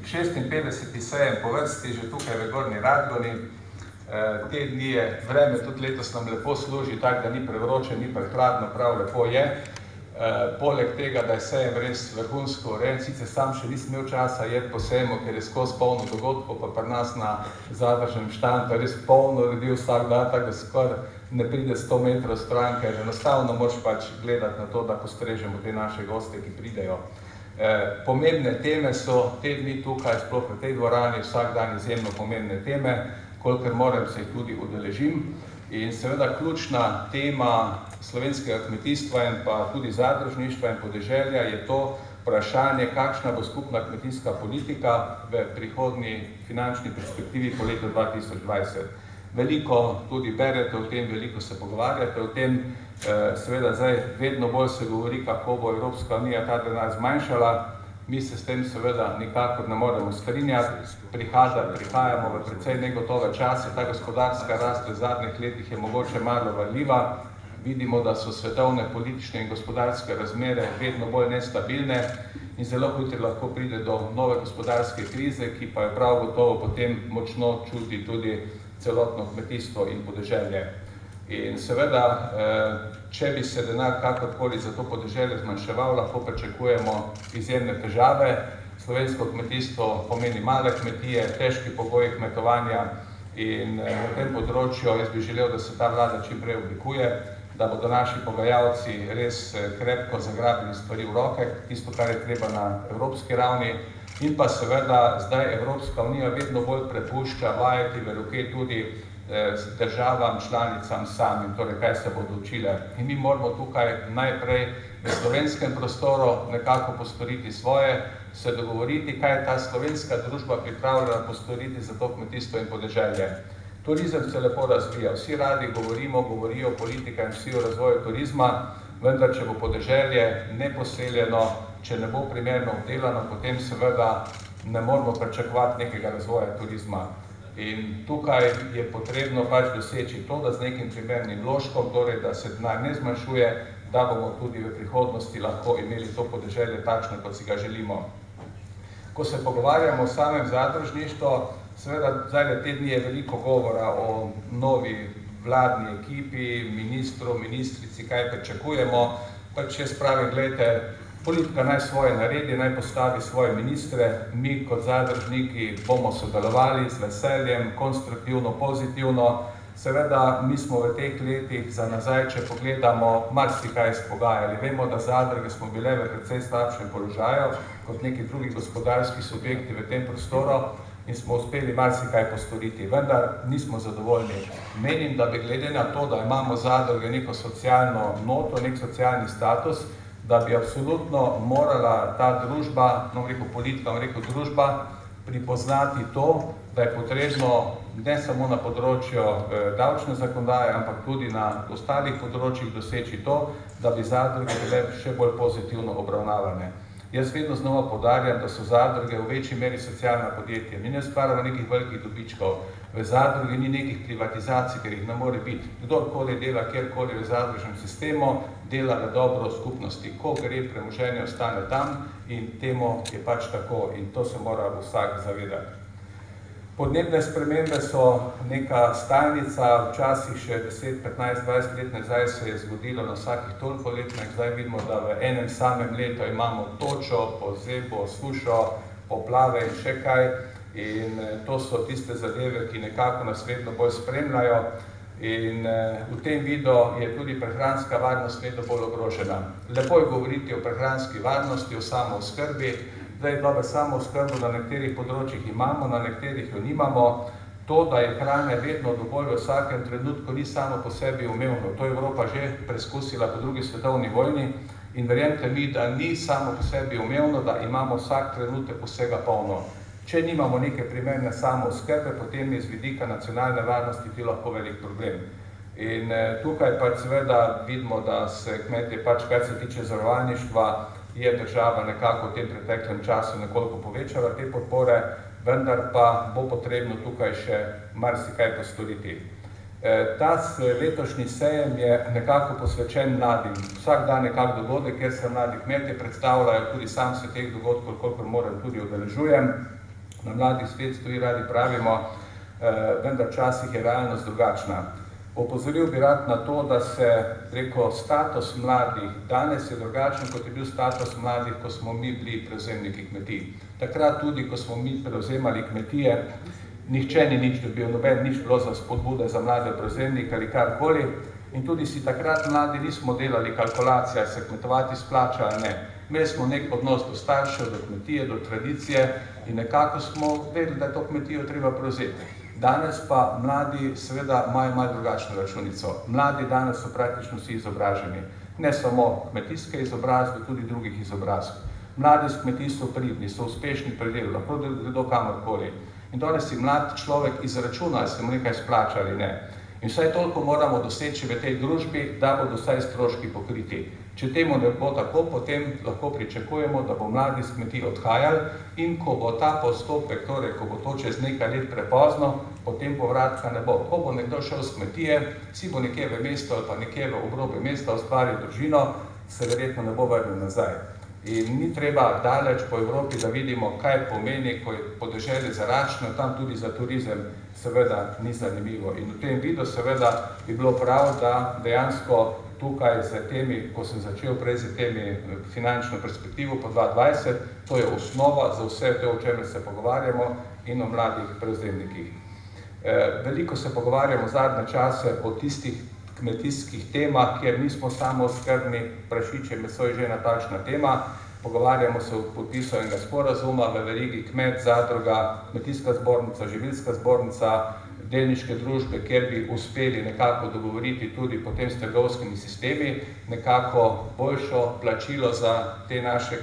56. sejem po vrsti, že tukaj v Gornji Radgoni. Te dni je vreme, tudi letos nam lepo služi, tako da ni prevroče, ni prehladno, prav lepo je. Poleg tega, da je sejem res vrhunsko urejen, sicer sam še nisem imel časa jeti po sejmu, ker je skozi polno dogodkov, pa pri nas na zadržnem štantu res polno ljudi vsak dan, tako da skoraj ne pride 100 metrov stran, ker enostavno moraš pač gledati na to, da postrežemo te naše goste, ki pridejo. Pomembne teme so te dni tukaj, sploh v tej dvorani, vsak dan izjemno pomembne teme, kolikor moram se jih tudi udeležim. In seveda ključna tema slovenskega kmetijstva in pa tudi zadružništva in podeželja je to vprašanje, kakšna bo skupna kmetijska politika v prihodnji finančni perspektivi po letu 2020. Veliko tudi berete o tem, veliko se pogovarjate o tem, seveda zdaj vedno bolj se govori, kako bo Evropska unija ta denar zmanjšala. Mi se s tem seveda nikakor ne moremo strinjati, prihajamo v precej negotove čase, ta gospodarska rast v zadnjih letih je mogoče malo varljiva, vidimo, da so svetovne politične in gospodarske razmere vedno bolj nestabilne in zelo hitro lahko pride do nove gospodarske krize, ki pa je prav gotovo potem močno čuti tudi celotno kmetijstvo in podeželje. In seveda, če bi se denar kakorkoli za to podeželje zmanjševal, lahko pričakujemo izjemne težave. Slovensko kmetijstvo pomeni male kmetije, težki pogoji kmetovanja in na tem področju jaz bi želel, da se ta vlada čim prej oblikuje, da bodo naši pogajalci res krepko zagrabili stvari v roke, tisto, kar je treba na evropski ravni. In pa seveda zdaj Evropska unija vedno bolj prepušča vajeti v roke tudi državam, članicam samim, torej kaj se bodo učile. In mi moramo tukaj najprej v slovenskem prostoru nekako postoriti svoje, se dogovoriti, kaj je ta slovenska družba pripravljena postoriti za to kmetijstvo in podeželje. Turizem se lepo razvija, vsi radi govorijo politika in vsi o razvoju turizma, vendar če bo podeželje neposeljeno, če ne bo primerno obdelano, potem seveda ne moramo pričakovati nekega razvoja turizma. In tukaj je potrebno pač doseči to, da z nekim primernim vložkom, torej da se denar ne zmanjšuje, da bomo tudi v prihodnosti lahko imeli to podeželje takšno, kot si ga želimo. Ko se pogovarjamo o samem zadružništvu, seveda zdaj te dni je veliko govora o novi vladni ekipi, ministru, ministrici, kaj pričakujemo. Pač jaz pravim, gledajte, politika naj svoje naredi, naj postavi svoje ministre, mi kot zadružniki bomo sodelovali z veseljem, konstruktivno, pozitivno. Seveda, mi smo v teh letih za nazaj, če pogledamo, marsikaj izpogajali. Vemo, da zadruge smo bile v precej slabšem položaju kot neki drugi gospodarski subjekti v tem prostoru in smo uspeli marsikaj postoriti, vendar nismo zadovoljni. Menim, da bi glede na to, da imamo zadruge neko socialno noto, nek socialni status, da bi absolutno morala ta družba, politika, družba, pripoznati to, da je potrebno ne samo na področju davčne zakonodaje, ampak tudi na ostalih področjih doseči to, da bi zadruge bile še bolj pozitivno obravnavane. Jaz vedno znova poudarjam, da so zadruge v večji meri socialna podjetja. Mi ne ustvarjamo nekih velikih dobičkov. V zadrugi ni nekih privatizacij, ker jih ne more biti. Kdorkoli dela kjerkoli v zadružnem sistemu, dela v dobro skupnosti. Ko gre premoženje, ostane tam in temu je pač tako in to se mora vsak zavedati. Podnebne spremembe so neka stalnica, včasih še 10, 15, 20 let nazaj se je zgodilo na vsakih toliko let, zdaj vidimo, da v enem samem letu imamo točo, pozebo, sušo, poplave in še kaj. In to so tiste zadeve, ki nekako nas vedno bolj spremljajo. In v tem vidu je tudi prehranska varnost vedno bolj ogrožena. Lepo je govoriti o prehranski varnosti, o samooskrbi. Zdaj, dobre samooskrbo na nekaterih področjih imamo, na nekaterih jo nimamo. To, da je hrane vedno dovolj v vsakem trenutku, ni samo po sebi umevno. To je Evropa že preskusila po drugi svetovni vojni in verjemite mi, da ni samo po sebi umevno, da imamo vsak trenutek vsega polno. Če nimamo neke primerne samooskrbe, potem je z vidika nacionalne varnosti ti lahko velik problem. In tukaj pač seveda vidimo, da se kmetje pač, kar se tiče zavarovalništva, je država nekako v tem preteklem času nekoliko povečala te podpore, vendar pa bo potrebno tukaj še marsikaj postoriti. Ta letošnji sejem je nekako posvečen mladim. Vsak dan nekak dogodek, kjer se mladi kmetje predstavljajo, tudi sam se teh dogodkov, kolikor moram, tudi udeležujem. Na mladih svet stoji, radi pravimo, vendar včasih je realnost drugačna. Opozoril bi rad na to, da se preko status mladih danes je drugačen, kot je bil status mladih, ko smo mi bili prevzemniki kmetij. Takrat tudi, ko smo mi prevzemali kmetije, nihče ni nič dobil, noben nič bilo za spodbude za mlade prevzemnike ali karkoli. In tudi si takrat mladi nismo delali kalkulacije, se kmetovati splača ali ne. Imeli smo nek odnos do staršev, do kmetije, do tradicije in nekako smo vedeli, da je to kmetijo treba prevzeti. Danes pa mladi seveda imajo malo drugačno računico. Mladi danes so praktično vsi izobraženi. Ne samo kmetijske izobrazbe, tudi drugih izobrazb. Mladi s kmetij so pridni, so uspešni pri delu, lahko gredo kamorkoli. In danes si mlad človek izračuna, ali se mu nekaj splača ali ne. In vsaj toliko moramo doseči v tej družbi, da bodo vsaj stroški pokriti. Če temu ne bo tako, potem lahko pričakujemo, da bo mladi s kmetij odhajali in ko bo ta postopek, torej ko bo to čez nekaj let prepozno, potem povratka ne bo. Ko bo nekdo šel s kmetije, si bo nekje v mesto ali pa nekje v obrobju mesta ustvaril družino, se verjetno ne bo vrnil nazaj. In ni treba daleč po Evropi, da vidimo, kaj pomeni, ko je podeželje zaraščeno, tam tudi za turizem seveda ni zanimivo. In v tem vidu seveda bi bilo prav, da dejansko tukaj z temi, ko sem začel prej z temi finančno perspektivo po 2020, to je osnova za vse to, o čemer se pogovarjamo in o mladih prevzemnikih. Veliko se pogovarjamo zadnje čase o tistih kmetijskih temah, kjer nismo samo skrbni, prašiče meso je že ena takšna tema. Pogovarjamo se o podpisu enega sporazuma v verigi kmet, zadruga, kmetijska zbornica, živilska zbornica, delniške družbe, kjer bi uspeli nekako dogovoriti tudi potem s trgovskimi sistemi, nekako boljšo plačilo za te naše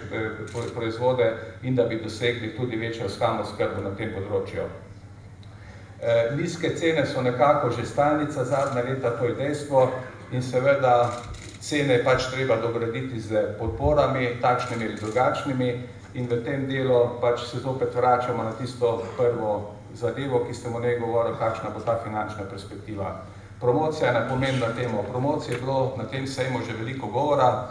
proizvode in da bi dosegli tudi večjo samooskrbo na tem področju. Nizke cene so nekako že stalnica zadnja leta, to je dejstvo in seveda cene je pač treba dograditi z podporami, takšnimi ali drugačnimi in v tem delu pač se zopet vračamo na tisto prvo zadevo, ki ste o njej govorili, kakšna bo ta finančna perspektiva. Promocija je pomembna tema. O promociji je bilo na tem sejmu že veliko govora.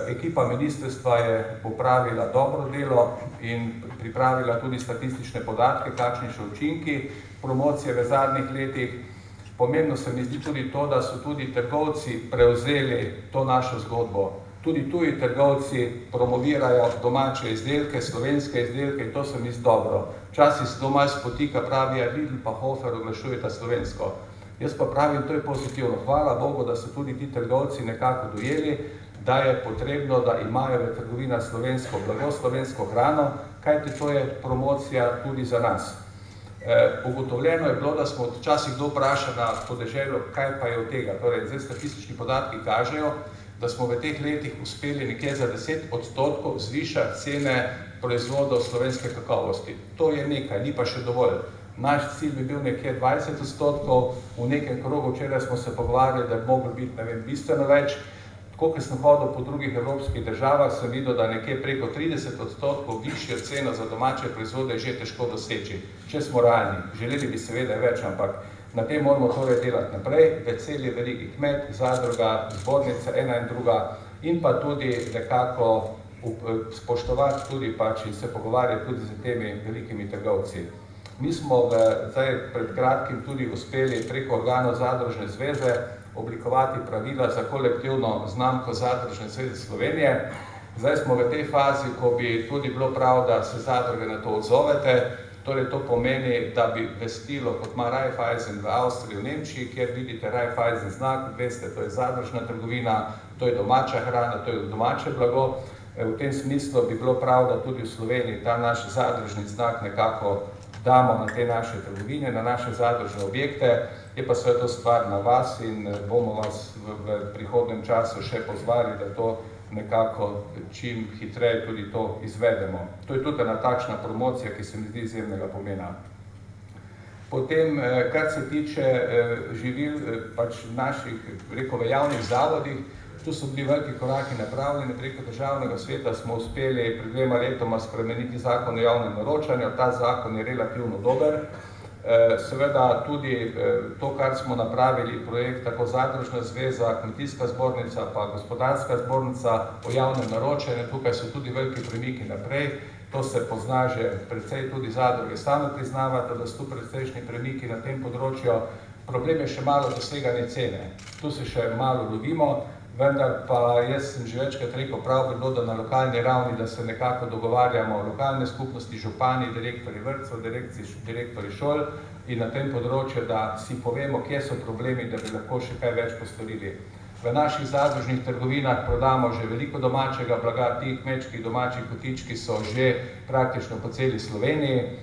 Ekipa ministrstva je opravila dobro delo in pripravila tudi statistične podatke, kakšni so učinki promocije v zadnjih letih. Pomembno se mi zdi tudi to, da so tudi trgovci prevzeli to našo zgodbo. Tudi tuji trgovci promovirajo domače izdelke, slovenske izdelke in to se mi zdi dobro. Včasih se to malo spotika, pravi, Lidl pa Hofer oglašujeta slovensko. Jaz pa pravim, to je pozitivno. Hvala Bogu, da so tudi ti trgovci nekako dojeli, da je potrebno, da imajo v trgovinah slovensko blago, slovensko hrano, kajti to je promocija tudi za nas. Ugotovljeno je bilo, da smo včasih kdo vpraša na podeželju, kaj pa je od tega. Torej, zdaj statistični podatki kažejo, da smo v teh letih uspeli nekje za 10% zvišati cene proizvodov slovenske kakovosti. To je nekaj, ni pa še dovolj. Naš cilj bi bil nekje 20%, v nekem krogu včeraj smo se pogovarjali, da bi moglo biti, ne vem, bistveno več. Tako, ko sem hodil po drugih evropskih državah, sem videl, da nekje preko 30% višjo ceno za domače proizvode je že težko doseči, če smo realni. Želeli bi seveda več, ampak na tem moramo torej delati naprej, v celi verigi kmet, zadruga, zbornica, ena in druga in pa tudi nekako spoštovati tudi pač in se pogovarjati tudi z temi velikimi trgovci. Mi smo zdaj pred kratkim tudi uspeli preko organov Zadružne zveze oblikovati pravila za kolektivno znamko Zadružne zveze Slovenije. Zdaj smo v tej fazi, ko bi tudi bilo prav, da se zadruge na to odzovete. Torej to pomeni, da bi vestilo, kot ima Raiffeisen v Avstriji, v Nemčiji, kjer vidite Raiffeisen znak, veste, to je zadružna trgovina, to je domača hrana, to je domače blago. V tem smislu bi bilo prav, da tudi v Sloveniji ta naš zadružni znak nekako damo na te naše trgovine, na naše zadružne objekte. Je pa sve to stvar na vas in bomo vas v prihodnem času še pozvali, da to nekako čim hitreje tudi to izvedemo. To je tudi ena takšna promocija, ki se mi zdi izjemnega pomena. Potem, kar se tiče živil pač naših, rekel, v javnih zavodih, tu so bili veliki koraki napravljeni, preko državnega sveta smo uspeli pred 2 letoma spremeniti zakon o javnem naročanju, ta zakon je relativno dober. Seveda tudi to, kar smo napravili, projekt tako Zadružna zveza, Kmetijska zbornica pa Gospodarska zbornica o javnem naročanju, tukaj so tudi veliki premiki naprej. to se pozna že precej tudi zadruge same priznavate, da so tu precejšnji premiki na tem področju. Problem je še malo doseganje cene. Tu se še malo lovimo, vendar pa jaz sem že večkrat rekel, prav bi bilo, da na lokalni ravni, da se nekako dogovarjamo lokalne skupnosti, župani, direktorji vrtcev, direktorji šol in na tem področju, da si povemo, kje so problemi, da bi lahko še kaj več postorili. V naših zadružnih trgovinah prodamo že veliko domačega blaga, ti kmečki domači kotički so že praktično po celi Sloveniji.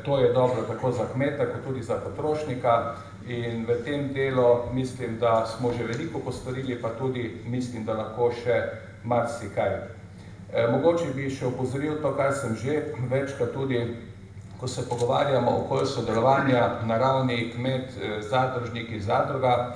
To je dobro tako za kmeta, kot tudi za potrošnika in v tem delu mislim, da smo že veliko postorili, pa tudi mislim, da lahko še marsikaj. Mogoče bi še opozoril to, kar sem že večkrat tudi, ko se pogovarjamo okoli sodelovanja na ravni kmet, zadružniki, zadruga,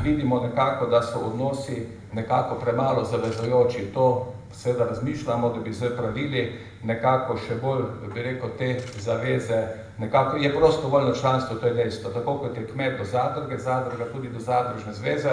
vidimo nekako, da so odnosi nekako premalo zavezujoči. To seveda razmišljamo, da bi se pravili nekako še bolj, bi rekel, te zaveze, nekako je prostovoljno članstvo, to je dejstvo, tako kot je kmet do zadruge, zadruga tudi do zadružne zveze,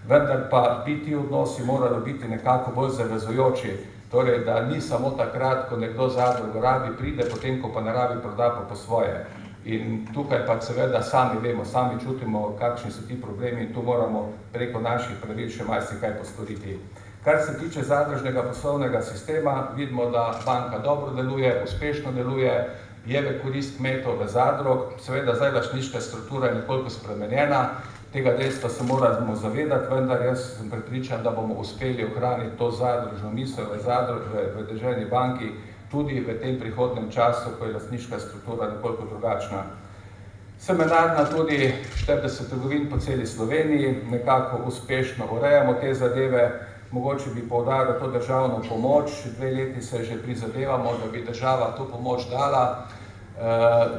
vendar pa bi ti odnosi morali biti nekako bolj zavezujoči, torej, da ni samo takrat, ko nekdo zadrugo rabi, pride, potem, ko pa ne rabi, proda pa po svoje. In tukaj pa seveda sami vemo, sami čutimo, kakšni so ti problemi in tu moramo preko naših pravil še marsikaj postoriti. Kar se tiče zadružnega poslovnega sistema, vidimo, da banka dobro deluje, uspešno deluje, je v korist kmetov v zadrug, seveda zdaj lastniška struktura je nekoliko spremenjena, tega dejstva se moramo zavedati, vendar jaz sem prepričan, da bomo uspeli ohraniti to zadružno misel v deželni banki, tudi v tem prihodnem času, ko je lastniška struktura nekoliko drugačna. Semenarna tudi 40 trgovin po celi Sloveniji, nekako uspešno urejamo te zadeve, mogoče bi poudaril to državno pomoč, 2 leti se že prizadevamo, da bi država to pomoč dala.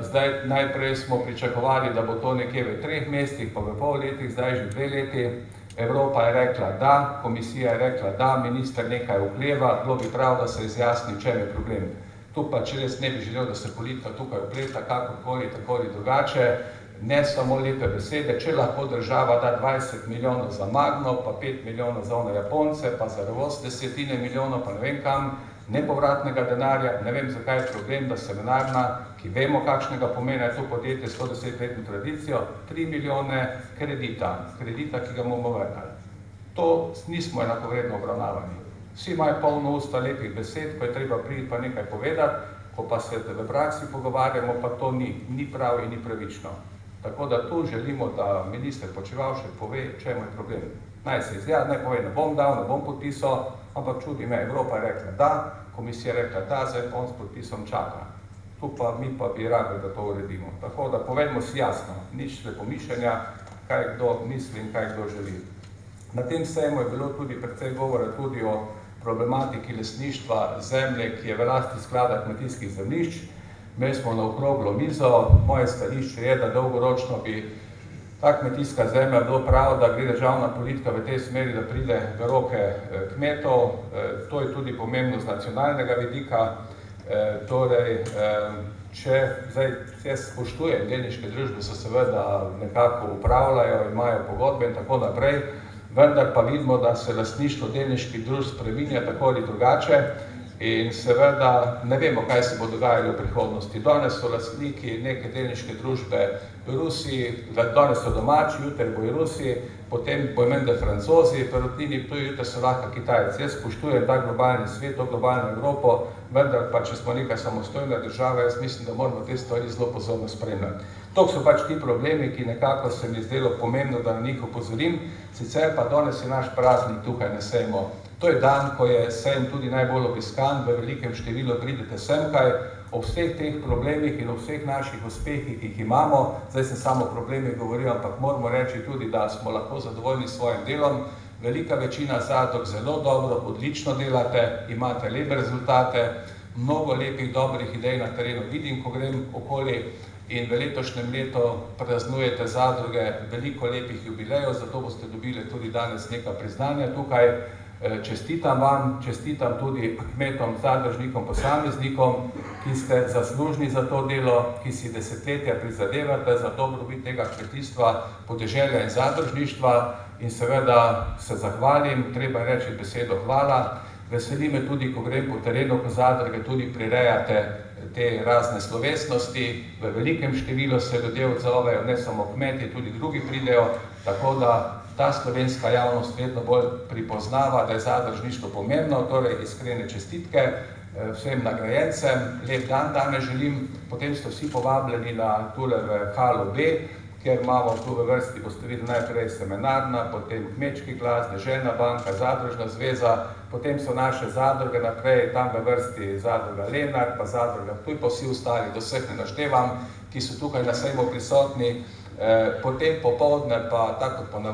Zdaj najprej smo pričakovali, da bo to nekje v 3 mesecih, pa v pol letih, zdaj že 2 leti. Evropa je rekla da, komisija je rekla da, minister nekaj okleva, bilo bi prav, da se izjasni, čem je problem. Tu pa, če res ne bi želel, da se politika tukaj opleta, kakorkoli, tako ali drugače, ne samo lepe besede, če lahko država da 20 milijonov za Magno, pa 5 milijonov za one Japonce, pa za Revoz 10 milijonov, pa ne vem kam, nepovratnega denarja, ne vem, zakaj je problem, da semenarna, ki vemo, kakšnega pomena je to podjetje s 110-letno tradicijo, 3 milijone kredita, ki ga bomo vrnili. To nismo enakovredno obravnavani. Vsi imajo polno usta lepih besed, ko je treba priti pa nekaj povedati, ko pa se v praksi pogovarjamo, pa to ni prav in ni pravično. Tako da tu želimo, da minister Počivalšek pove, čemu je problem. Naj se izjad, naj pove, ne bom dal, ne bom podpisal, ampak čudi me, Evropa je rekla da, komisija je rekla da, zdaj on s podpisom čaka. Tu pa mi pa bi radi, da to uredimo. Tako da povedimo si jasno, nič slepomišljenja, kaj kdo misli in kaj kdo želi. Na tem sejmu je bilo tudi precej govora tudi o problematiki lastništva zemlje, ki je v lasti sklada kmetijskih zemljišč. Imeli smo na okroglo mizo, moje stališče je, da dolgoročno bi ta kmetijska zemlja bilo prav, da gre državna politika v tej smeri, da pride v roke kmetov. To je tudi pomembno z nacionalnega vidika. Torej, če zdaj jaz spoštujem, delniške družbe so seveda nekako upravljajo, imajo pogodbe in tako naprej, vendar pa vidimo, da se lastništvo delniških družb spreminja tako ali drugače in seveda ne vemo, kaj se bo dogajalo v prihodnosti. Danes so lastniki neke delniške družbe v Rusiji, danes so domači, jutri bo v Rusiji, potem bo menda Francozi, Perutnini, tu jutri so lahko Kitajci. Jaz spoštujem ta globalni svet, to globalno Evropo, vendar pa, če smo neka samostojna država, jaz mislim, da moramo te stvari zelo pozorno spremljati. To so pač ti problemi, ki nekako se mi zdelo pomembno, da na njih opozorim, sicer pa danes je naš praznik tukaj na sejmu. To je dan, ko je sejem tudi najbolj obiskan, v velikem številu pridete semkaj, ob vseh teh problemih in ob vseh naših uspehih, ki jih imamo, zdaj sem samo o problemih govoril, ampak moramo reči tudi, da smo lahko zadovoljni s svojim delom. Velika večina zadrug zelo dobro, odlično delate, imate lepe rezultate, mnogo lepih, dobrih idej na terenu vidim, ko grem okoli in v letošnjem letu praznujete zadruge veliko lepih jubilejev, zato boste dobili tudi danes neka priznanja tukaj. Čestitam vam, čestitam tudi kmetom, zadružnikom, posameznikom, ki ste zaslužni za to delo, ki si desetletja prizadevate za dobrobit tega kmetijstva, podeželja in zadružništva in seveda se zahvalim, treba reči besedo hvala Veseli me tudi, ko grem po terenu, ko zadruge tudi prirejate te razne slovesnosti, v velikem številu se ljudje odzovejo, ne samo kmeti, tudi drugi pridejo, tako da ta slovenska javnost vedno bolj pripoznava, da je zadružništvo pomembno, torej iskrene čestitke vsem nagrajencem, lep dan danes želim, potem ste vsi povabljeni na tule v Halo B, kjer imamo tu v vrsti, boste videli najprej seminarna, potem kmečki glas, Deželna banka, Zadružna zveza, potem so naše zadruge naprej, tam v vrsti zadruga Lenart, pa zadruga Ptuj, pa vsi ostali, do vseh ne naštevam, ki so tukaj na sejmu prisotni. Potem popoldne pa, tako kot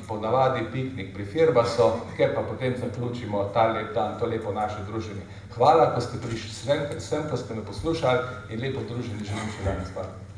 ponavadi, piknik pri Firbasu, kjer pa potem zaključimo ta lep dan, to lepo naše druženje. Hvala, ko ste prišli sem, ko ste me poslušali in lepo druženje želim še danes. Hvala.